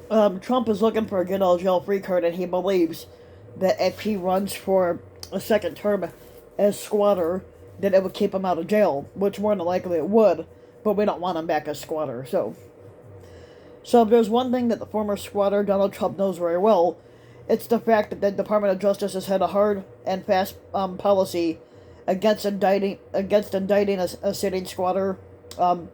Trump is looking for a get out of jail free card, and he believes that if he runs for a second term as squatter, that it would keep him out of jail, which more than likely it would, but we don't want him back as squatter. So if there's one thing that the former squatter Donald Trump knows very well, it's the fact that the Department of Justice has had a hard and fast policy against indicting a sitting squatter. Um,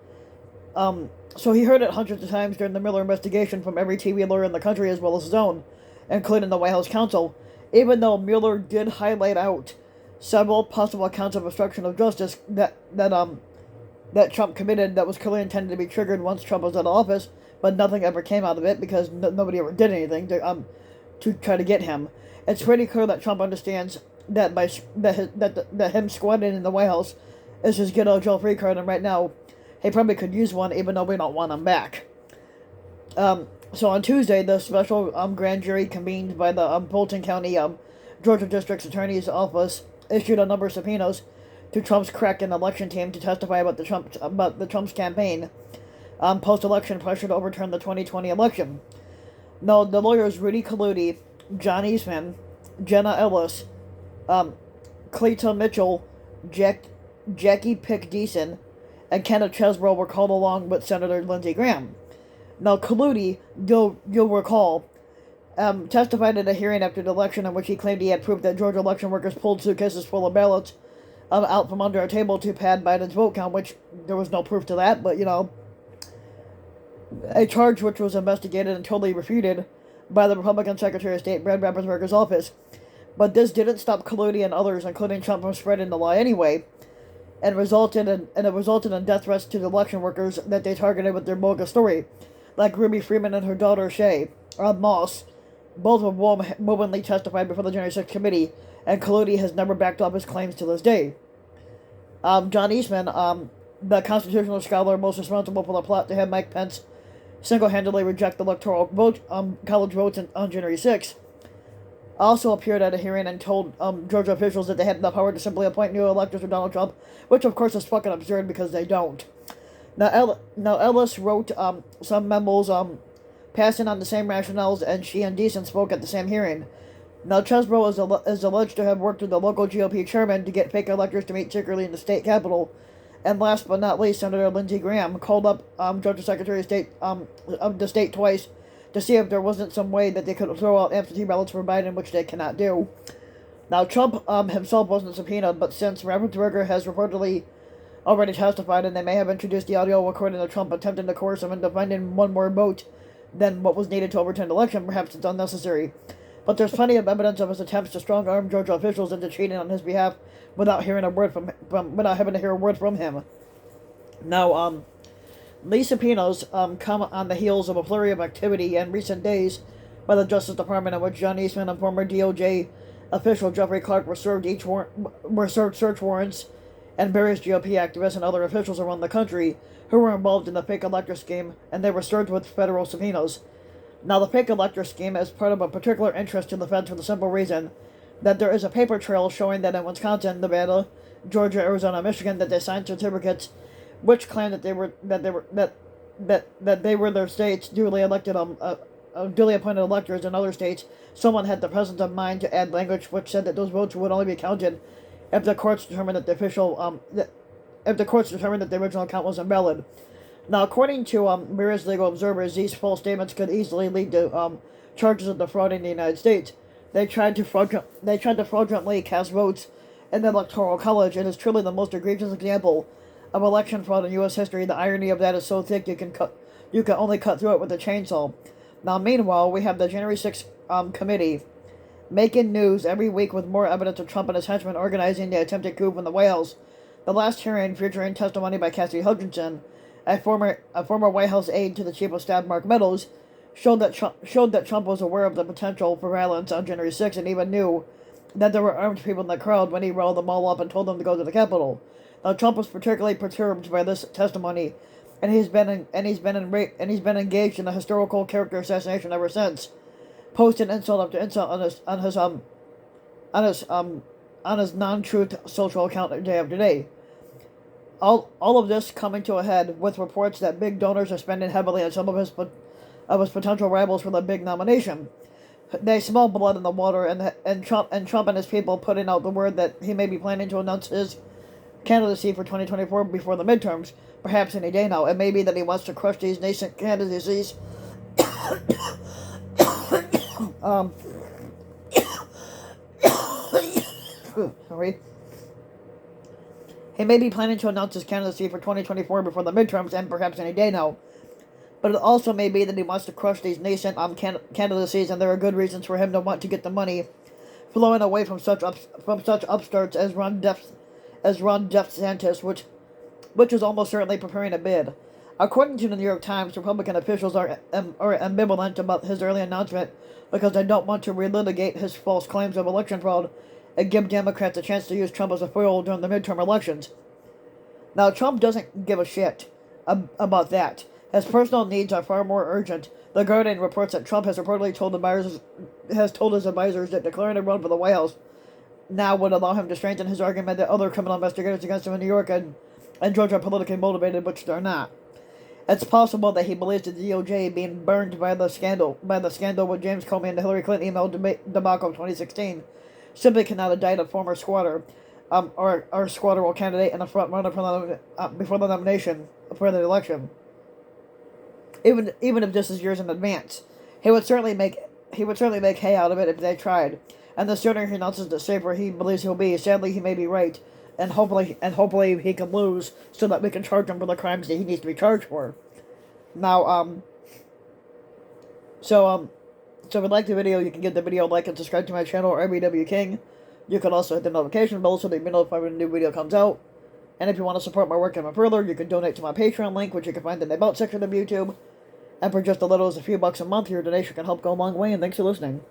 so he heard it hundreds of times during the Miller investigation from every TV lawyer in the country as well as his own, including the White House counsel. Even though Mueller did highlight out several possible accounts of obstruction of justice that Trump committed that was clearly intended to be triggered once Trump was out of office, but nothing ever came out of it because nobody ever did anything to try to get him. It's pretty clear that Trump understands that that him squatting in the White House is his get out of jail free card, and right now he probably could use one, even though we don't want him back. So on Tuesday, the special grand jury convened by the Fulton County Georgia District's Attorney's Office issued a number of subpoenas to Trump's Kraken election team to testify about the Trump's campaign post-election pressure to overturn the 2020 election. Now, the lawyers Rudy Colludi, John Eastman, Jenna Ellis, Cleta Mitchell, Jackie Pick Deason, and Kenneth Chesbrough were called along with Senator Lindsey Graham. Now, Colludi, you'll recall, testified at a hearing after the election in which he claimed he had proof that Georgia election workers pulled suitcases full of ballots out from under a table to pad Biden's vote count, which there was no proof to that, but, a charge which was investigated and totally refuted by the Republican Secretary of State Brad Raffensperger's office. But this didn't stop Colludi and others, including Trump, from spreading the lie anyway, and it resulted in death threats to the election workers that they targeted with their bogus story, like Ruby Freeman and her daughter Shay Moss, both of whom openly testified before the January 6th committee, and Colludi has never backed up his claims to this day. John Eastman, the constitutional scholar most responsible for the plot to have Mike Pence single-handedly reject the electoral college votes on January 6th, also appeared at a hearing and told Georgia officials that they had the power to simply appoint new electors for Donald Trump, which of course is fucking absurd because they don't. Now Ellis wrote some memos passing on the same rationales, and she and Deason spoke at the same hearing. Now Chesbrough is alleged to have worked with the local GOP chairman to get fake electors to meet secretly in the state capitol. And last but not least, Senator Lindsey Graham called up Georgia Secretary of State of the state twice to see if there wasn't some way that they could throw out absentee ballots for Biden, which they cannot do. Now, Trump himself wasn't subpoenaed, but since Raffensperger has reportedly already testified, and they may have introduced the audio recording of Trump attempting to coerce him into finding one more vote than what was needed to overturn the election, perhaps it's unnecessary. But there's plenty of evidence of his attempts to strong-arm Georgia officials into cheating on his behalf without having to hear a word from him. Now, these subpoenas come on the heels of a flurry of activity in recent days by the Justice Department, in which John Eastman and former DOJ official Jeffrey Clark were served search warrants, and various GOP activists and other officials around the country who were involved in the fake elector scheme, and they were served with federal subpoenas. Now, the fake elector scheme is part of a particular interest to the feds for the simple reason that there is a paper trail showing that in Wisconsin, Nevada, Georgia, Arizona, Michigan, that they signed certificates which claimed that they were their states duly elected duly appointed electors. In other states, someone had the presence of mind to add language which said that those votes would only be counted if the courts determined that the original count was invalid. Now, according to various legal observers, these false statements could easily lead to charges of defrauding the United States. They tried to fraudulently cast votes in the Electoral College, and is truly the most egregious example of election fraud in U.S. history. The irony of that is so thick you can only cut through it with a chainsaw. Now, meanwhile, we have the January 6th committee making news every week with more evidence of Trump and his henchmen organizing the attempted coup in the White House. The last hearing, featuring testimony by Cassidy Hutchinson, a former White House aide to the Chief of Staff Mark Meadows, showed that Trump was aware of the potential for violence on January 6th and even knew that there were armed people in the crowd when he rolled them all up and told them to go to the Capitol. Now, Trump was particularly perturbed by this testimony, and he's been engaged in a historical character assassination ever since, posting insult after insult on his non-truth social account day after day. All of this coming to a head with reports that big donors are spending heavily on some of his of his potential rivals for the big nomination. They smell blood in the water, and Trump and his people putting out the word that he may be planning to announce his candidacy for 2024 before the midterms, perhaps any day now. It may be that he wants to crush these nascent candidacies. Sorry. He may be planning to announce his candidacy for 2024 before the midterms, and perhaps any day now. But it also may be that he wants to crush these nascent candidacies, and there are good reasons for him to want to get the money flowing away from such upstarts as Ron DeSantis, which is almost certainly preparing a bid. According to the New York Times, Republican officials are ambivalent about his early announcement because they don't want to relitigate his false claims of election fraud and give Democrats a chance to use Trump as a foil during the midterm elections. Now, Trump doesn't give a shit about that. His personal needs are far more urgent. The Guardian reports that Trump has reportedly told his advisors that declaring a run for the White House now would allow him to strengthen his argument that other criminal investigators against him in New York and Georgia are politically motivated, which they're not. It's possible that he believes the DOJ being burned by the scandal with James Comey and the Hillary Clinton email debacle of 2016 simply cannot indict a former squatter or squatterable candidate and a front runner before the nomination for the election. Even if this is years in advance, he would certainly make hay out of it if they tried. And the sooner he announces the safer he believes he'll be. Sadly, he may be right, and hopefully he can lose so that we can charge him for the crimes that he needs to be charged for. Now, so if you like the video, you can give the video a like and subscribe to my channel, RBW King. You can also hit the notification bell so that you'll be notified when a new video comes out. And if you want to support my work even further, you can donate to my Patreon link, which you can find in the About section of YouTube. And for just as little as a few bucks a month, your donation can help go a long way, and thanks for listening.